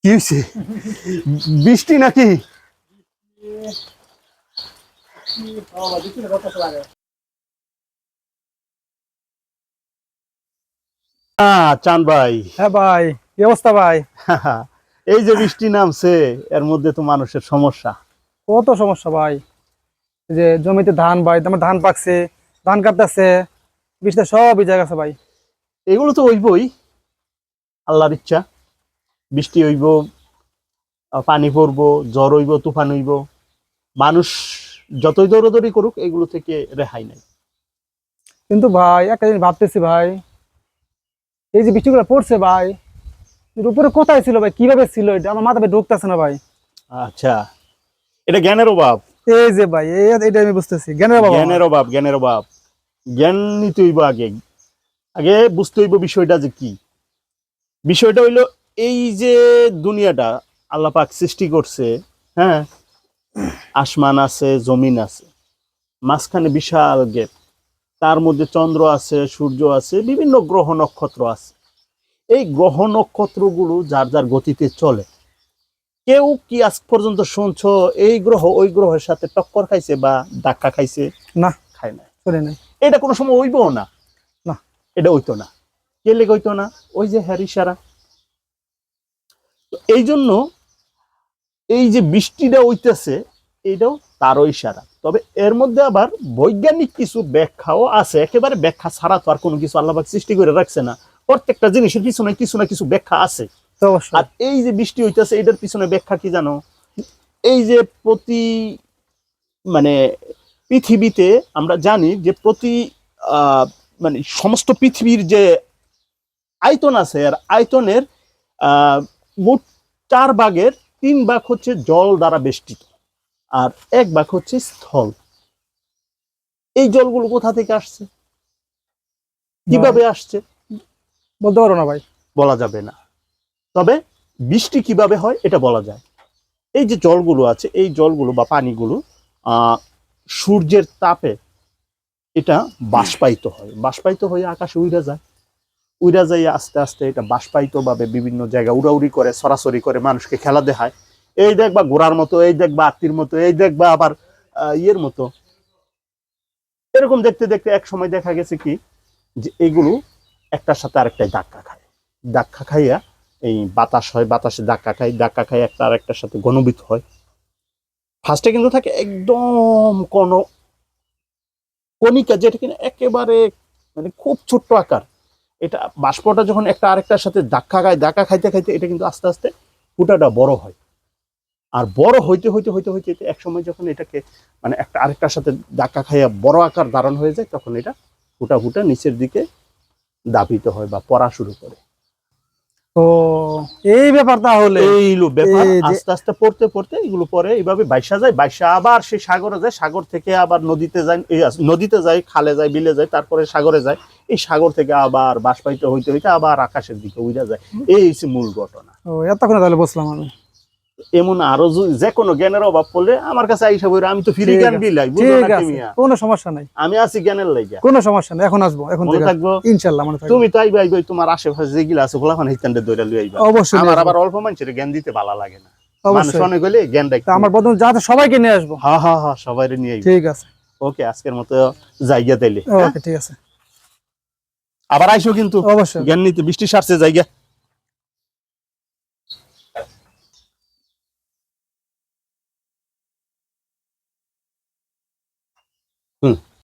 কি হয়েছে? বৃষ্টি নাকি? চান ভাই। হ্যাঁ ভাই, কি অবস্থা ভাই? এই যে বৃষ্টি নামছে, এর মধ্যে তো মানুষের সমস্যা। কত সমস্যা ভাই। এই যে জমিতে ধান ভাই, তোমার ধান পাকছে, ধান কাটতেছে, বৃষ্টি সব ভিজে গেছে ভাই। এগুলো তো হইবই, আল্লাহর ইচ্ছা। বৃষ্টি হইব, পানি পড়বো, ঝড় হইব, তুফান হইব। মানুষ যতই দৌড়াদৌড়ি করুক, এগুলো থেকে রেহাই নাই। কিন্তু ভাই একটা জিনিস ভাবতেছি ভাই, এই যে বৃষ্টিগুলো পড়ছে ভাই, এর উপরে কোথায় ছিল ভাই, কিভাবে ছিল এটা আমার মাথায় ঢুকতেছে না ভাই। আচ্ছা, এটা জ্ঞানের অভাব। এই যে ভাই এটা আমি বুঝতেছি, জ্ঞানের বাবা আমার। জ্ঞানের অভাব, জ্ঞানের অভাব। জ্ঞান নিতে হইব আগে। আগে বুঝতে হইব বিষয়টা যে কি। বিষয়টা হইলো, এই যে দুনিয়াটা আল্লাহ পাক সৃষ্টি করছে, হ্যাঁ, আসমান আছে, জমিন আছে, মাঝখানে বিশাল গ্যাপ। তার মধ্যে চন্দ্র আছে, সূর্য আছে, বিভিন্ন গ্রহ নক্ষত্র আছে। এই গ্রহ নক্ষত্রগুলো যার যার গতিতে চলে। কেউ কি আজ পর্যন্ত শুনছো এই গ্রহ ওই গ্রহের সাথে টক্কর খাইছে বা ধাক্কা খাইছে? না, খায় না। শুনি নাই। এটা কোনো সময় হইবো না। না। এটা হইতো না। কে লেগে হইতো না? ওই যে হ্যারি সারা। এই জন্য এই যে বৃষ্টিটা হইতেছে, এটাও তারও ইশারা। তবে এর মধ্যে আবার বৈজ্ঞানিক কিছু ব্যাখ্যাও আছে। একেবারে ব্যাখ্যা ছাড়া তো আর কোনো কিছু আল্লাহ পাক সৃষ্টি করে রাখছে না। প্রত্যেকটা জিনিসের পিছনে কিছু না কিছু ব্যাখ্যা আছে। তো অবশ্যই। আর এই যে বৃষ্টি হইতেছে, এটার পিছনে ব্যাখ্যা কি জানো? এই যে প্রতি মানে পৃথিবীতে আমরা জানি যে প্রতি আহ, মানে সমস্ত পৃথিবীর যে আয়তন আছে, আর আয়তনের আহ, মোট 4 ভাগের 3 ভাগ হচ্ছে জল দ্বারা বেষ্টিত, আর 1 ভাগ হচ্ছে স্থল। এই জলগুলো কোথা থেকে আসছে, ভাই কিভাবে আসছে বলতে পারো না ভাই। বলা যাবে না। তবে বৃষ্টি কিভাবে হয় এটা বলা যায়। এই যে জলগুলো আছে, এই জলগুলো বা পানিগুলো আহ সূর্যের তাপে এটা বাষ্পায়িত হয়, বাষ্পায়িত হয়ে আকাশে উড়ে যায়। উড়া যাইয়া আস্তে আস্তে এটা বাষ্পায়িত ভাবে বিভিন্ন জায়গায় উড়াউড়ি করে, সরাসরি করে, মানুষকে খেলা দেখায়। এই দেখবা ঘোড়ার মতো, এই দেখবা আত্মীর মতো, এই দেখবা আবার ইয়ের মতো। এরকম দেখতে দেখতে এক সময় দেখা গেছে কি, যে এগুলো একটার সাথে আরেকটাই ধাক্কা খায়। ধাক্কা খাইয়া এই বাতাস হয়, বাতাসে ধাক্কা খায়, ধাক্কা খাই একটা আরেকটার সাথে ঘনীভূত হয়। ফার্স্টে কিন্তু থাকে একদম কণিকা, যেটা কিনা একেবারে মানে খুব ছোট্ট আকার। এটা বাষ্পটা যখন একটা আরেকটার সাথে ধাক্কা খায়, ধাক্কা খাইতে খাইতে এটা কিন্তু আস্তে আস্তে ফুটাটা বড় হয়। আর বড় হইতে হইতে হইতে হইতে এক সময় যখন এটাকে মানে একটা আরেকটার সাথে ধাক্কা খাইয়া বড় আকার ধারণ হয়ে যায়, তখন এটা ফুটা ফুটা নিচের দিকে দাবিত হয় বা পড়া শুরু করে। তো এই ব্যাপার তাহলে। এইগুলো ব্যাপার এই যে আস্তে আস্তে পড়তে পড়তে এগুলো পরে এইভাবে বাইসা যায়, বাইসা আবার সেই সাগরে যায়, সাগর থেকে আবার নদীতে যায়, নদীতে যায়, খালে যায়, বিলে যায়, তারপরে সাগরে যায়। এই সাগর থেকে আবার বাষ্পায়িত হইতে হইতে আবার আকাশের দিকে উড়ে যায়। এই হচ্ছে মূল ঘটনা। ও এতক্ষণে তাহলে বুঝলাম আমি। এমন আরো যে কোনো জ্ঞানের অভাব পড়লে আমার কাছে আইসা বইরা, আমি তো ফ্রি ঠিক জ্ঞান আছে, বিলাই, বুঝো ঠিক নাকি আছে, মিয়া? কোনো সমস্যা নাই। আমি আছি জ্ঞানের লাইগা। কোনো সমস্যা নাই, এখন আসবো, এখন মনে থেকে আসবো। থাকবো। ইনশাল্লাহ মনে থাকবো। তুমি তো আইবা আইবা, তোমার আশেপাশে যেগুলা আছে গোলাফান হিতান্ডে দইরা লই আইবা। অবশ্যই নিয়ে আমার আসবো। আবার অল্প মানুষের জ্ঞান দিতে ভালো লাগে না। মানুষ অবশ্যই। অনেক হইলে জ্ঞানটা তা একটু। আমার বন্ধু যাতে সবাইকে নিয়ে আসবো। হ্যাঁ হ্যাঁ হ্যাঁ, সবাই নিয়ে আইবা। ঠিক আছে। ওকে, আজকের মতো জায়গা তাইলে, হ্যাঁ? ওকে, ঠিক আছে। আবার আইসো কিন্তু অবশ্যই। জ্ঞান নিতে, বৃষ্টি সারছে জায়গা। হুম।